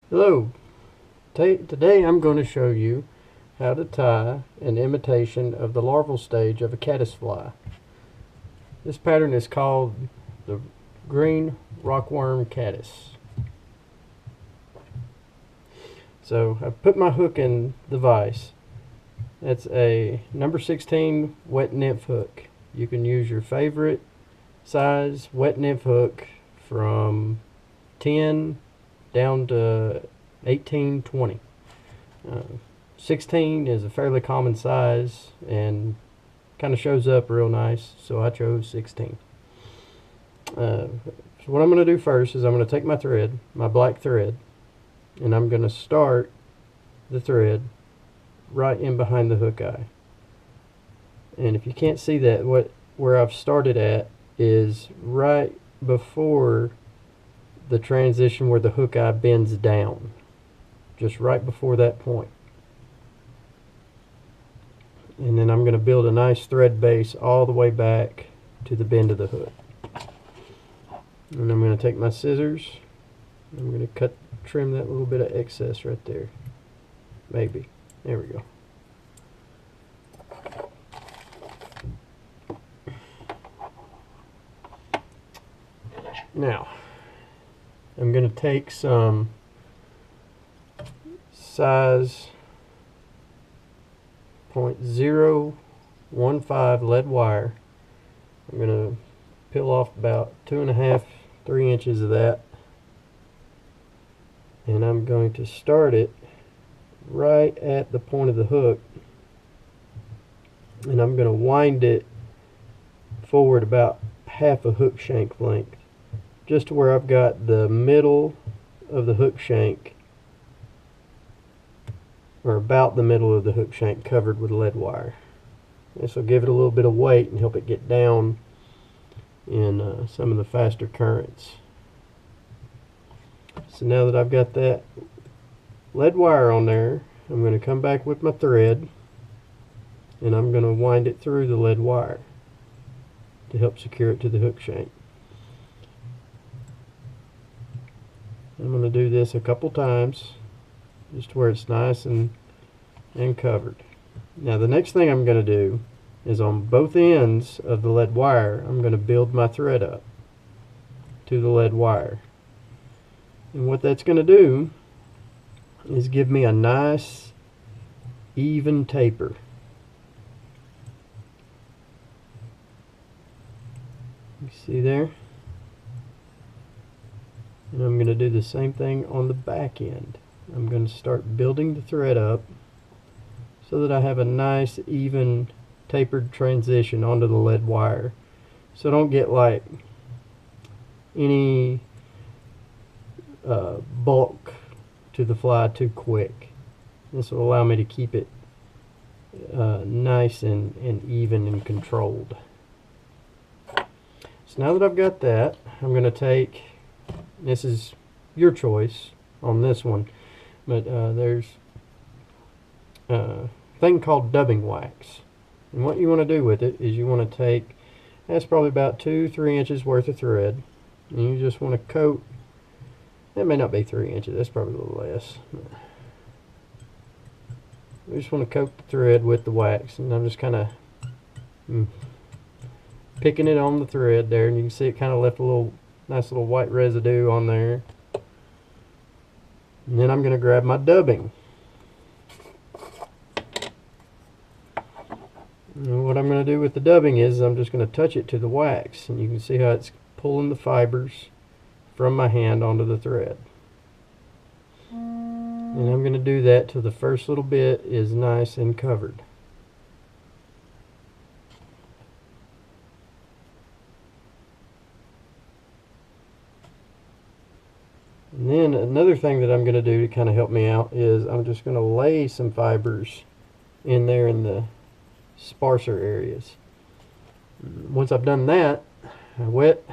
Hello. Today I'm going to show you how to tie an imitation of the larval stage of a caddisfly. This pattern is called the green rockworm caddis. So I've put my hook in the vise. That's a number 16 wet nymph hook. You can use your favorite size wet nymph hook from 10 down to 18, 20. 16 is a fairly common size and kind of shows up real nice, so I chose 16. So what I'm going to do first is I'm going to take my thread, my black thread, and I'm going to start the thread right in behind the hook eye. And if you can't see that, where I've started at is right before the transition where the hook eye bends down, just right before that point. And then I'm going to build a nice thread base all the way back to the bend of the hook. And I'm going to take my scissors, I'm going to trim that little bit of excess right there. Maybe. There we go. Now, I'm going to take some size 0.015 lead wire. I'm going to peel off about 2.5 to 3 inches of that, and I'm going to start it right at the point of the hook, and I'm going to wind it forward about half a hook shank length, just to where I've got the middle of the hook shank, or about the middle of the hook shank, covered with lead wire. This will give it a little bit of weight and help it get down in some of the faster currents. So now that I've got that lead wire on there, I'm going to come back with my thread and I'm going to wind it through the lead wire to help secure it to the hook shank. I'm going to do this a couple times just where it's nice and covered. Now the next thing I'm going to do is on both ends of the lead wire, I'm going to build my thread up to the lead wire. And what that's going to do is give me a nice even taper. You see there? And I'm going to do the same thing on the back end. I'm going to start building the thread up so that I have a nice even tapered transition onto the lead wire, so I don't get like any bulk to the fly too quick. This will allow me to keep it nice and even and controlled. So now that I've got that, I'm going to take, this is your choice on this one, but there's a thing called dubbing wax. And what you want to do with it is you want to take, that's probably about 2-3 inches worth of thread, and you just want to coat, that may not be 3 inches, that's probably a little less. We just want to coat the thread with the wax, and I'm just kind of picking it on the thread there, and you can see it kind of left a little nice little white residue on there. And then I'm going to grab my dubbing. And what I'm going to do with the dubbing is I'm just going to touch it to the wax, and you can see how it's pulling the fibers from my hand onto the thread. And I'm going to do that till the first little bit is nice and covered. And then another thing that I'm going to do to kind of help me out is I'm just going to lay some fibers in there in the sparser areas. Once I've done that, I wet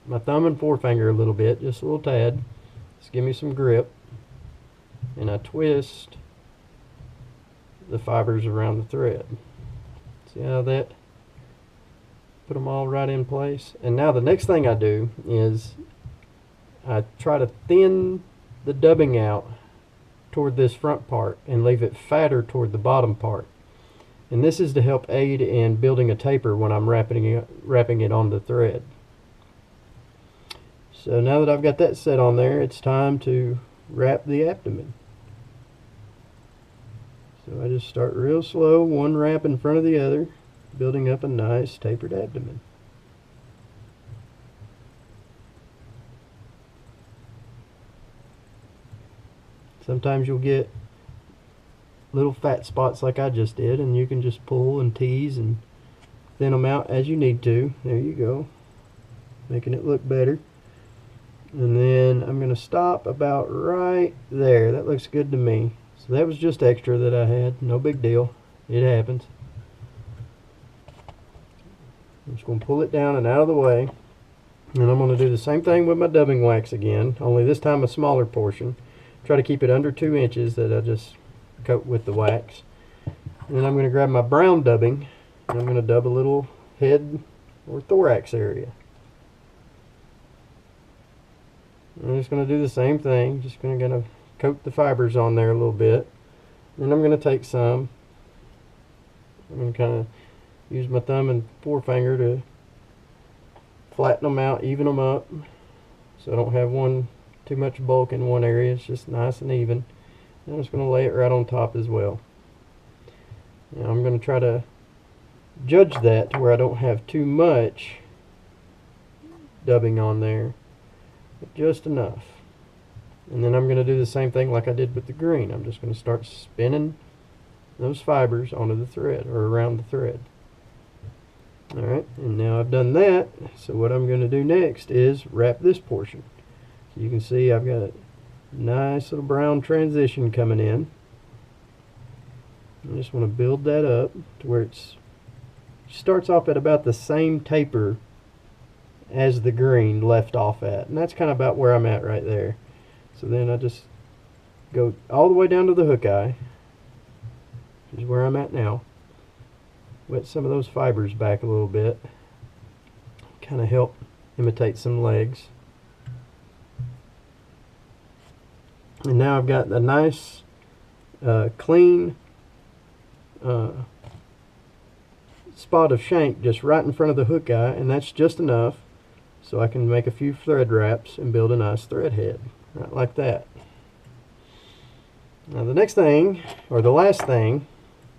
my thumb and forefinger a little bit, just a little tad. Just give me some grip, and I twist the fibers around the thread. See how that put them all right in place? And now the next thing I do is I try to thin the dubbing out toward this front part and leave it fatter toward the bottom part. And this is to help aid in building a taper when I'm wrapping it on the thread. So now that I've got that set on there, it's time to wrap the abdomen. So I just start real slow, one wrap in front of the other, building up a nice tapered abdomen. Sometimes you'll get little fat spots like I just did, and you can just pull and tease and thin them out as you need to. There you go, making it look better. And then I'm going to stop about right there. That looks good to me. So that was just extra that I had, no big deal, it happens. I'm just going to pull it down and out of the way, and I'm going to do the same thing with my dubbing wax again, only this time a smaller portion. Try to keep it under 2 inches that I just coat with the wax. And then I'm going to grab my brown dubbing, and I'm going to dub a little head or thorax area. I'm just going to do the same thing, just going to coat the fibers on there a little bit. Then I'm going to take some, I'm going to kind of use my thumb and forefinger to flatten them out, even them up, so I don't have too much bulk in one area. It's just nice and even. And I'm just going to lay it right on top as well. Now I'm going to try to judge that to where I don't have too much dubbing on there, but just enough. And then I'm going to do the same thing like I did with the green. I'm just going to start spinning those fibers onto the thread, or around the thread. Alright, and now I've done that, so what I'm going to do next is wrap this portion. So you can see I've got a nice little brown transition coming in. I just want to build that up to where it starts off at about the same taper as the green left off at, and that's kind of about where I'm at right there. So then I just go all the way down to the hook eye, which is where I'm at now. Wet some of those fibers back a little bit, kind of help imitate some legs. And now I've got a nice clean spot of shank just right in front of the hook eye, and that's just enough so I can make a few thread wraps and build a nice thread head, right like that. Now the next thing, or the last thing,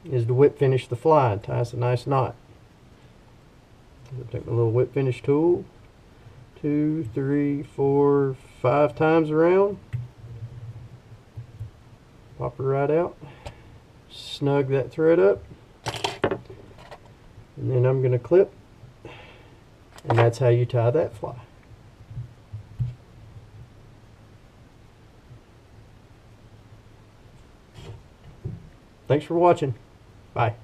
is to whip finish the fly and tie us a nice knot. I'll take my little whip finish tool, 2, 3, 4, 5 times around, pop her right out, snug that thread up, and then I'm going to clip, and that's how you tie that fly. Thanks for watching. Bye.